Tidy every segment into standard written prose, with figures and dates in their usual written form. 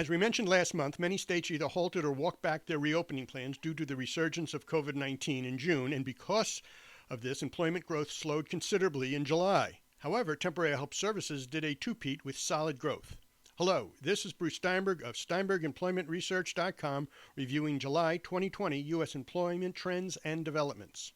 As we mentioned last month, many states either halted or walked back their reopening plans due to the resurgence of COVID-19 in June, and because of this, employment growth slowed considerably in July. However, temporary help services did a two-peat with solid growth. Hello, this is Bruce Steinberg of SteinbergEmploymentResearch.com reviewing July 2020 U.S. employment trends and developments.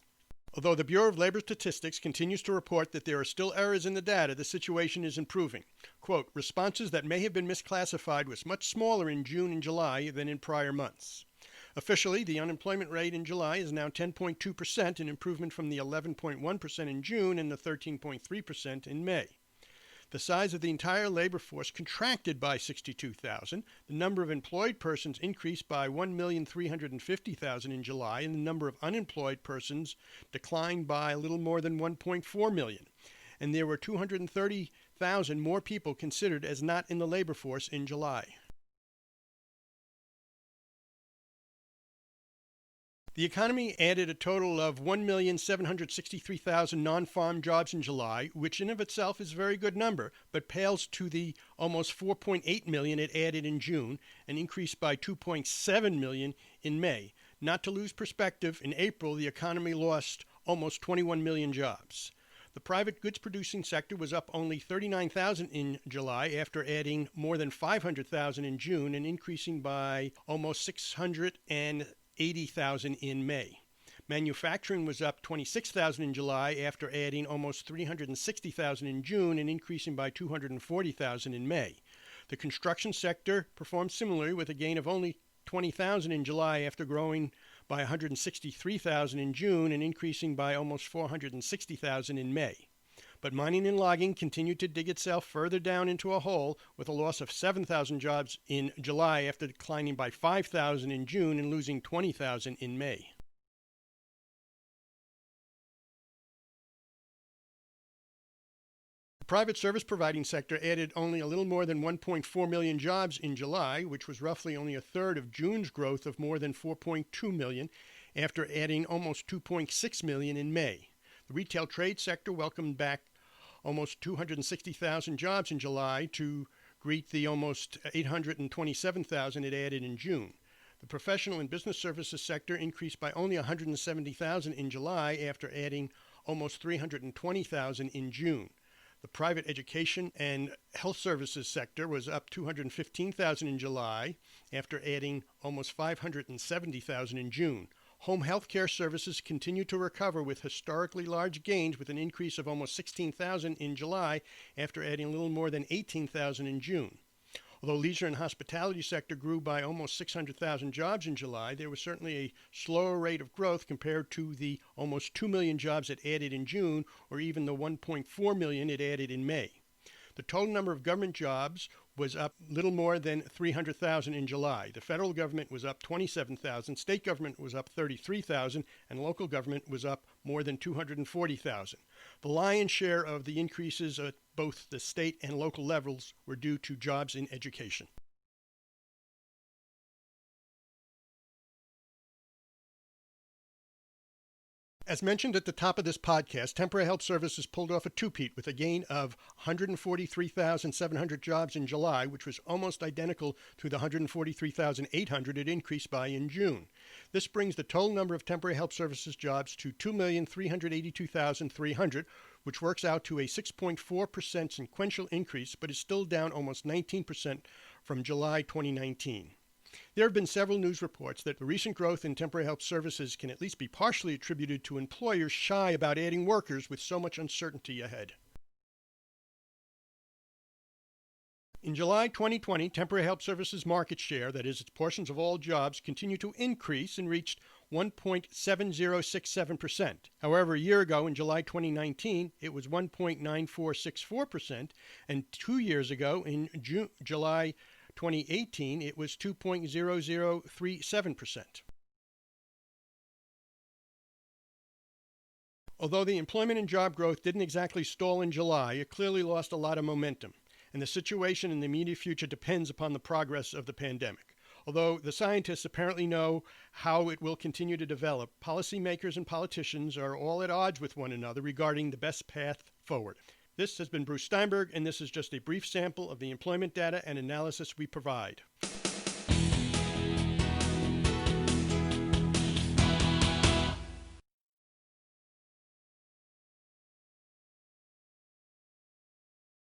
Although the Bureau of Labor Statistics continues to report that there are still errors in the data, the situation is improving. Quote, responses that may have been misclassified was much smaller in June and July than in prior months. Officially, the unemployment rate in July is now 10.2%, an improvement from the 11.1% in June and the 13.3% in May. The size of the entire labor force contracted by 62,000. The number of employed persons increased by 1,350,000 in July, and the number of unemployed persons declined by a little more than 1.4 million. And there were 230,000 more people considered as not in the labor force in July. The economy added a total of 1,763,000 non-farm jobs in July, which in of itself is a very good number, but pales to the almost 4.8 million it added in June, an increase by 2.7 million in May. Not to lose perspective, in April the economy lost almost 21 million jobs. The private goods-producing sector was up only 39,000 in July after adding more than 500,000 in June and increasing by almost 680,000 in May. Manufacturing was up 26,000 in July after adding almost 360,000 in June and increasing by 240,000 in May. The construction sector performed similarly with a gain of only 20,000 in July after growing by 163,000 in June and increasing by almost 460,000 in May. But mining and logging continued to dig itself further down into a hole with a loss of 7,000 jobs in July after declining by 5,000 in June and losing 20,000 in May. The private service providing sector added only a little more than 1.4 million jobs in July, which was roughly only a third of June's growth of more than 4.2 million after adding almost 2.6 million in May. The retail trade sector welcomed back almost 260,000 jobs in July to greet the almost 827,000 it added in June. The professional and business services sector increased by only 170,000 in July after adding almost 320,000 in June. The private education and health services sector was up 215,000 in July after adding almost 570,000 in June. Home health care services continue to recover with historically large gains with an increase of almost 16,000 in July after adding a little more than 18,000 in June. Although leisure and hospitality sector grew by almost 600,000 jobs in July, there was certainly a slower rate of growth compared to the almost 2 million jobs it added in June or even the 1.4 million it added in May. The total number of government jobs was up little more than 300,000 in July. The federal government was up 27,000, state government was up 33,000, and local government was up more than 240,000. The lion's share of the increases at both the state and local levels were due to jobs in education. As mentioned at the top of this podcast, temporary help services pulled off a two-peat with a gain of 143,700 jobs in July, which was almost identical to the 143,800 it increased by in June. This brings the total number of temporary help services jobs to 2,382,300, which works out to a 6.4% sequential increase, but is still down almost 19% from July 2019. There have been several news reports that the recent growth in temporary help services can at least be partially attributed to employers shy about adding workers with so much uncertainty ahead. In July 2020, temporary help services market share, that is, its portions of all jobs, continued to increase and reached 1.7067%. However, a year ago, in July 2019, it was 1.9464%, and 2 years ago, in July 2018, it was 2.0037%. Although the employment and job growth didn't exactly stall in July, it clearly lost a lot of momentum, and the situation in the immediate future depends upon the progress of the pandemic. Although the scientists apparently know how it will continue to develop, policymakers and politicians are all at odds with one another regarding the best path forward. This has been Bruce Steinberg, and this is just a brief sample of the employment data and analysis we provide.